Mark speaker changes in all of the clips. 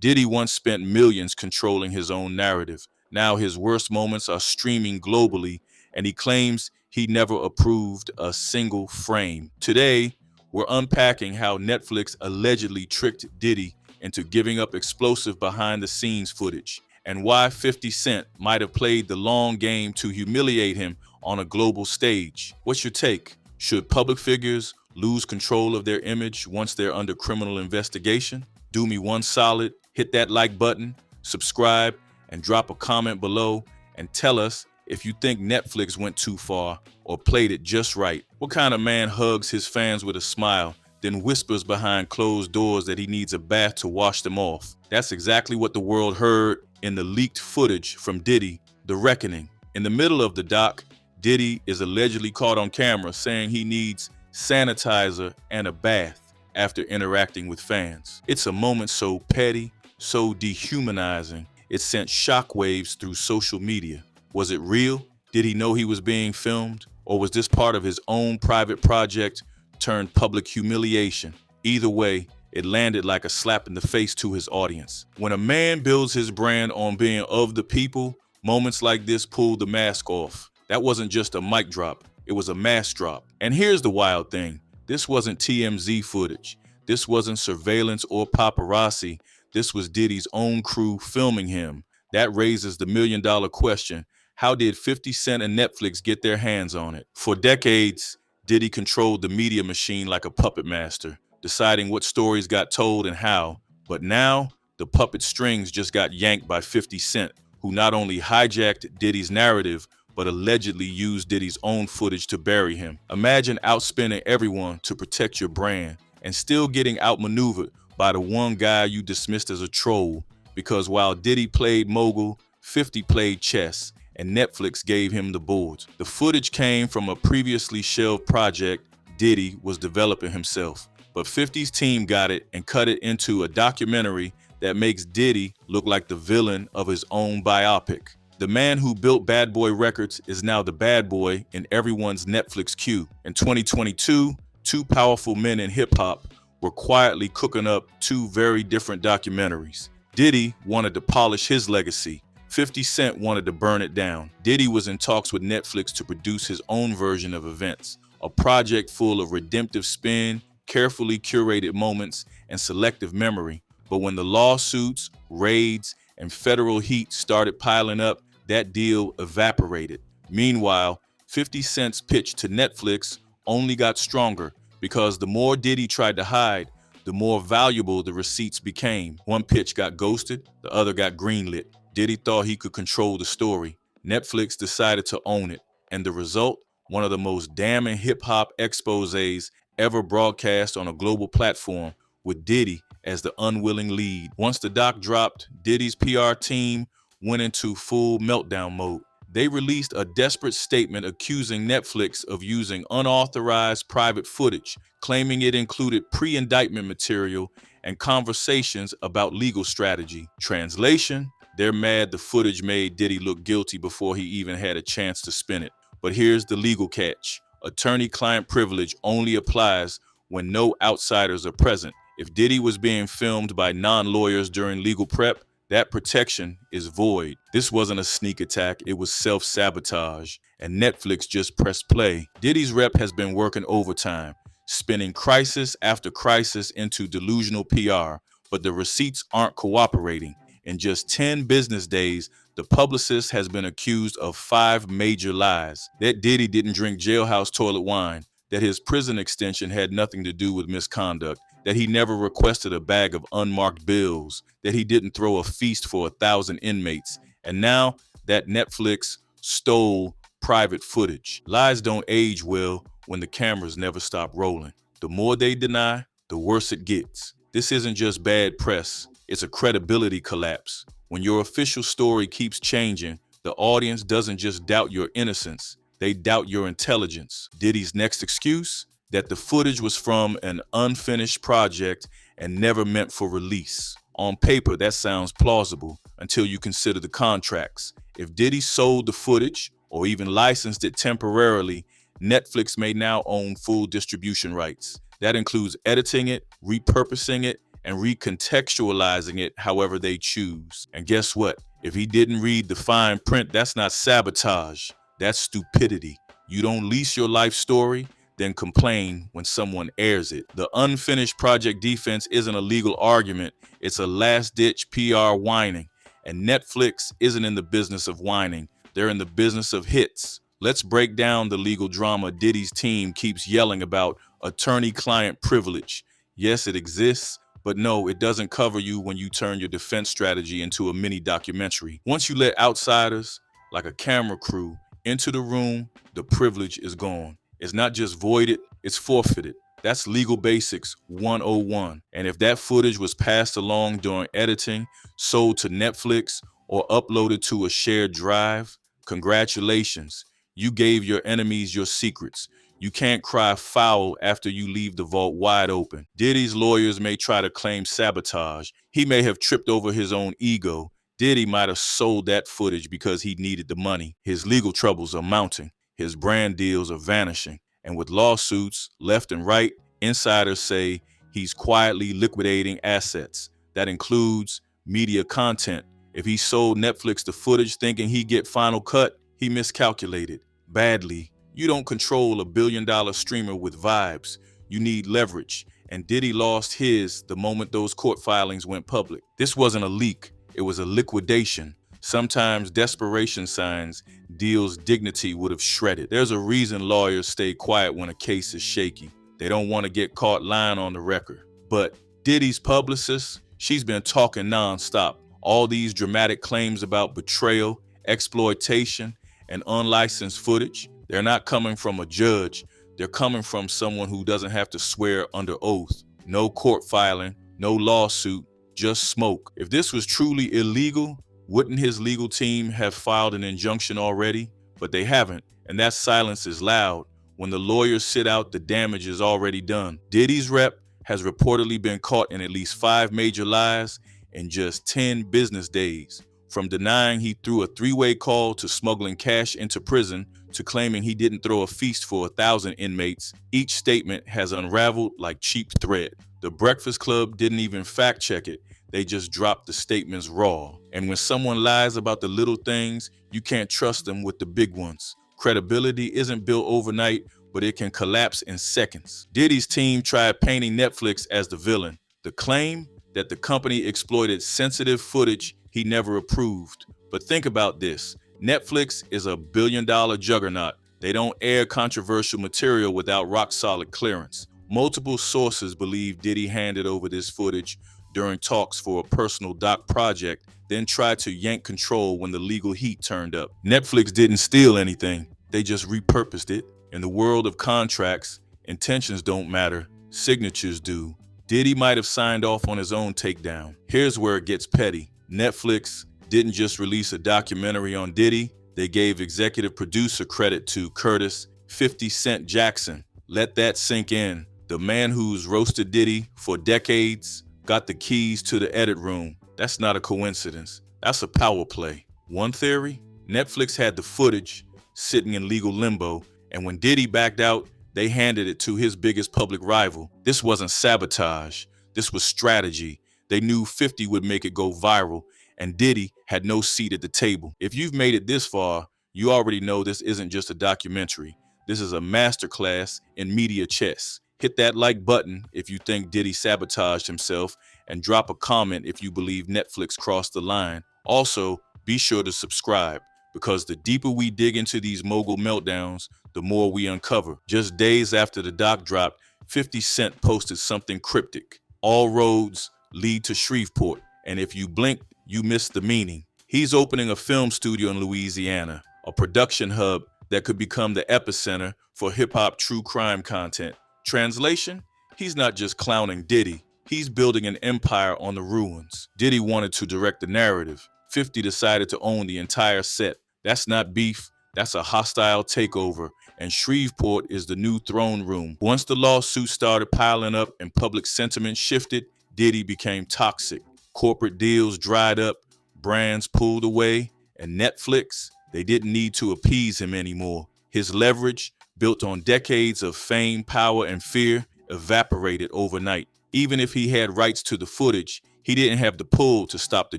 Speaker 1: Diddy once spent millions controlling his own narrative. Now his worst moments are streaming globally, and he claims he never approved a single frame. Today, we're unpacking how Netflix allegedly tricked Diddy into giving up explosive behind the scenes footage, and why 50 Cent might have played the long game to humiliate him on a global stage. What's your take? Should public figures lose control of their image once they're under criminal investigation? Do me one solid, hit that like button, subscribe, and drop a comment below and tell us if you think Netflix went too far or played it just right. What kind of man hugs his fans with a smile, then whispers behind closed doors that he needs a bath to wash them off? That's exactly what the world heard in the leaked footage from Diddy, The Reckoning. In the middle of the doc, Diddy is allegedly caught on camera saying he needs sanitizer and a bath after interacting with fans. It's a moment so petty, so dehumanizing, it sent shockwaves through social media. Was it real? Did he know he was being filmed? Or was this part of his own private project turned public humiliation? Either way, it landed like a slap in the face to his audience. When a man builds his brand on being of the people, moments like this pull the mask off. That wasn't just a mic drop, it was a mask drop. And here's the wild thing. This wasn't TMZ footage. This wasn't surveillance or paparazzi. This was Diddy's own crew filming him. That raises the million-dollar question. How did 50 Cent and Netflix get their hands on it? For decades, Diddy controlled the media machine like a puppet master, deciding what stories got told and how. But now, the puppet strings just got yanked by 50 Cent, who not only hijacked Diddy's narrative, but allegedly used Diddy's own footage to bury him. Imagine outspending everyone to protect your brand and still getting outmaneuvered by the one guy you dismissed as a troll, because while Diddy played mogul, 50 played chess, and Netflix gave him the boards. The footage came from a previously shelved project Diddy was developing himself, but 50's team got it and cut it into a documentary that makes Diddy look like the villain of his own biopic. The man who built Bad Boy Records is now the bad boy in everyone's Netflix queue. In 2022, two powerful men in hip-hop were quietly cooking up two very different documentaries. Diddy wanted to polish his legacy. 50 Cent wanted to burn it down. Diddy was in talks with Netflix to produce his own version of events, a project full of redemptive spin, carefully curated moments, and selective memory. But when the lawsuits, raids, and federal heat started piling up, that deal evaporated. Meanwhile, 50 Cent's pitch to Netflix only got stronger, because the more Diddy tried to hide, the more valuable the receipts became. One pitch got ghosted, the other got greenlit. Diddy thought he could control the story. Netflix decided to own it. And the result? One of the most damning hip-hop exposés ever broadcast on a global platform, with Diddy as the unwilling lead. Once the doc dropped, Diddy's PR team went into full meltdown mode. They released a desperate statement accusing Netflix of using unauthorized private footage, claiming it included pre-indictment material and conversations about legal strategy. Translation: they're mad the footage made Diddy look guilty before he even had a chance to spin it. But here's the legal catch. Attorney-client privilege only applies when no outsiders are present. If Diddy was being filmed by non-lawyers during legal prep, that protection is void. This wasn't a sneak attack, it was self-sabotage, and Netflix just pressed play. Diddy's rep has been working overtime, spinning crisis after crisis into delusional PR, but the receipts aren't cooperating. In just 10 business days, the publicist has been accused of 5 major lies. That Diddy didn't drink jailhouse toilet wine, that his prison extension had nothing to do with misconduct, that he never requested a bag of unmarked bills, that he didn't throw a feast for 1,000 inmates, and now that Netflix stole private footage. Lies don't age well when the cameras never stop rolling. The more they deny, the worse it gets. This isn't just bad press, it's a credibility collapse. When your official story keeps changing, the audience doesn't just doubt your innocence, they doubt your intelligence. Diddy's next excuse? That the footage was from an unfinished project and never meant for release. On paper, that sounds plausible until you consider the contracts. If Diddy sold the footage or even licensed it temporarily, Netflix may now own full distribution rights. That includes editing it, repurposing it, and recontextualizing it however they choose. And guess what? If he didn't read the fine print, that's not sabotage. That's stupidity. You don't lease your life story, then complain when someone airs it. The unfinished project defense isn't a legal argument. It's a last-ditch PR whining. And Netflix isn't in the business of whining. They're in the business of hits. Let's break down the legal drama Diddy's team keeps yelling about: attorney-client privilege. Yes, it exists, but no, it doesn't cover you when you turn your defense strategy into a mini documentary. Once you let outsiders, like a camera crew, into the room, the privilege is gone. It's not just voided, it's forfeited. That's legal basics 101. And if that footage was passed along during editing, sold to Netflix, or uploaded to a shared drive, congratulations. You gave your enemies your secrets. You can't cry foul after you leave the vault wide open. Diddy's lawyers may try to claim sabotage. He may have tripped over his own ego. Diddy might have sold that footage because he needed the money. His legal troubles are mounting. His brand deals are vanishing. And with lawsuits left and right, insiders say he's quietly liquidating assets. That includes media content. If he sold Netflix the footage thinking he'd get final cut, he miscalculated badly. You don't control a billion-dollar streamer with vibes. You need leverage. And Diddy lost his the moment those court filings went public. This wasn't a leak. It was a liquidation. Sometimes desperation signs deals dignity would have shredded. There's a reason lawyers stay quiet when a case is shaky. They don't want to get caught lying on the record. But Diddy's publicist, she's been talking nonstop. All these dramatic claims about betrayal, exploitation, and unlicensed footage, they're not coming from a judge. They're coming from someone who doesn't have to swear under oath. No court filing, no lawsuit, just smoke. If this was truly illegal, wouldn't his legal team have filed an injunction already? But they haven't, and that silence is loud. When the lawyers sit out, the damage is already done. Diddy's rep has reportedly been caught in at least 5 major lies in just 10 business days. From denying he threw a 3-way call to smuggling cash into prison to claiming he didn't throw a feast for 1,000 inmates, each statement has unraveled like cheap thread. The Breakfast Club didn't even fact check it. They just dropped the statements raw. And when someone lies about the little things, you can't trust them with the big ones. Credibility isn't built overnight, but it can collapse in seconds. Diddy's team tried painting Netflix as the villain. The claim that the company exploited sensitive footage he never approved. But think about this. Netflix is a billion-dollar juggernaut. They don't air controversial material without rock-solid clearance. Multiple sources believe Diddy handed over this footage during talks for a personal doc project, then tried to yank control when the legal heat turned up. Netflix didn't steal anything. They just repurposed it. In the world of contracts, intentions don't matter. Signatures do. Diddy might have signed off on his own takedown. Here's where it gets petty. Netflix didn't just release a documentary on Diddy. They gave executive producer credit to Curtis 50 Cent Jackson. Let that sink in. The man who's roasted Diddy for decades got the keys to the edit room. That's not a coincidence. That's a power play. One theory, Netflix had the footage sitting in legal limbo, and when Diddy backed out, they handed it to his biggest public rival. This wasn't sabotage. This was strategy. They knew 50 would make it go viral, and Diddy had no seat at the table. If you've made it this far, you already know this isn't just a documentary. This is a masterclass in media chess. Hit that like button if you think Diddy sabotaged himself, and drop a comment if you believe Netflix crossed the line. Also, be sure to subscribe, because the deeper we dig into these mogul meltdowns, the more we uncover. Just days after the doc dropped, 50 Cent posted something cryptic. All roads lead to Shreveport, and if you blink, you miss the meaning. He's opening a film studio in Louisiana, a production hub that could become the epicenter for hip-hop true crime content. Translation? He's not just clowning Diddy. He's building an empire on the ruins. Diddy wanted to direct the narrative. 50 decided to own the entire set. That's not beef. That's a hostile takeover. And Shreveport is the new throne room. Once the lawsuits started piling up and public sentiment shifted, Diddy became toxic. Corporate deals dried up, brands pulled away, and Netflix, they didn't need to appease him anymore. His leverage, built on decades of fame, power, and fear, evaporated overnight. Even if he had rights to the footage, he didn't have the pull to stop the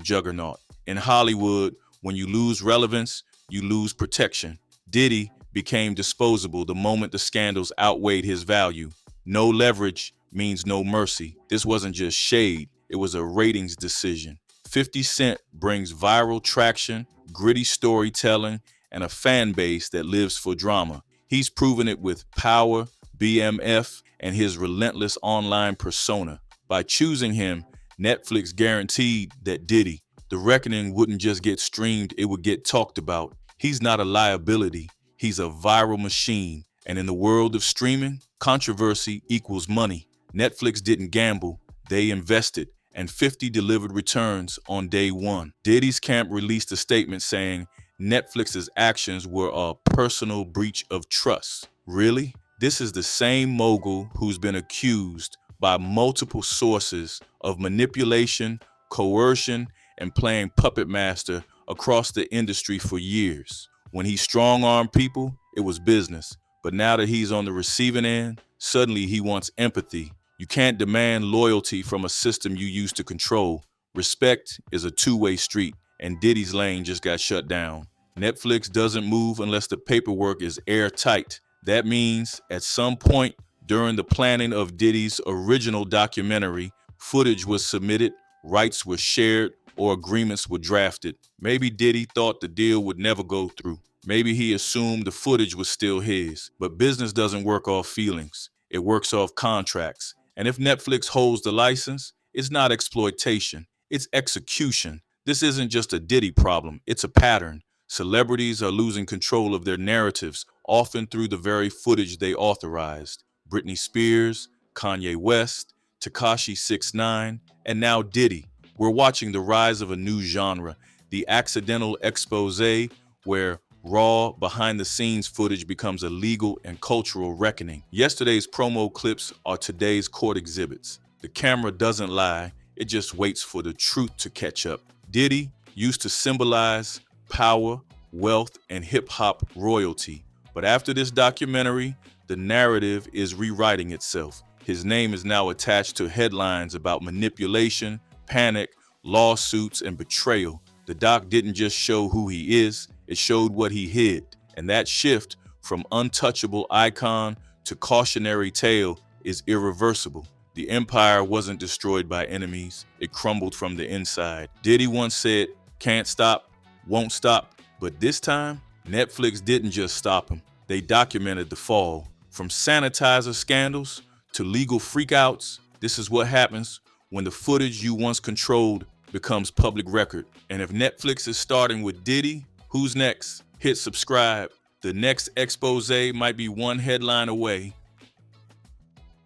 Speaker 1: juggernaut. In Hollywood, when you lose relevance, you lose protection. Diddy became disposable the moment the scandals outweighed his value. No leverage means no mercy. This wasn't just shade, it was a ratings decision. 50 Cent brings viral traction, gritty storytelling, and a fan base that lives for drama. He's proven it with Power, BMF, and his relentless online persona. By choosing him, Netflix guaranteed that Diddy, The Reckoning, wouldn't just get streamed, it would get talked about. He's not a liability, he's a viral machine. And in the world of streaming, controversy equals money. Netflix didn't gamble, they invested, and 50 delivered returns on day one. Diddy's camp released a statement saying Netflix's actions were a personal breach of trust. Really? This is the same mogul who's been accused by multiple sources of manipulation, coercion, and playing puppet master across the industry for years. When he strong-armed people, it was business. But now that he's on the receiving end, suddenly he wants empathy. You can't demand loyalty from a system you used to control. Respect is a two-way street, and Diddy's lane just got shut down. Netflix doesn't move unless the paperwork is airtight. That means at some point during the planning of Diddy's original documentary, footage was submitted, rights were shared, or agreements were drafted. Maybe Diddy thought the deal would never go through. Maybe he assumed the footage was still his. But business doesn't work off feelings. It works off contracts. And if Netflix holds the license, it's not exploitation. It's execution. This isn't just a Diddy problem. It's a pattern. Celebrities are losing control of their narratives, often through the very footage they authorized. Britney Spears, Kanye West, Tekashi 6ix9ine, and now Diddy. We're watching the rise of a new genre, the accidental expose, where raw, behind-the-scenes footage becomes a legal and cultural reckoning. Yesterday's promo clips are today's court exhibits. The camera doesn't lie, it just waits for the truth to catch up. Diddy used to symbolize power, wealth, and hip-hop royalty. But after this documentary, the narrative is rewriting itself. His name is now attached to headlines about manipulation, panic, lawsuits, and betrayal. The doc didn't just show who he is, it showed what he hid. And that shift from untouchable icon to cautionary tale is irreversible. The empire wasn't destroyed by enemies, it crumbled from the inside. Diddy once said, "Can't stop, won't stop." But this time, Netflix didn't just stop him. They documented the fall. From sanitizer scandals to legal freakouts, this is what happens when the footage you once controlled becomes public record. And if Netflix is starting with Diddy, who's next? Hit subscribe. The next expose might be one headline away.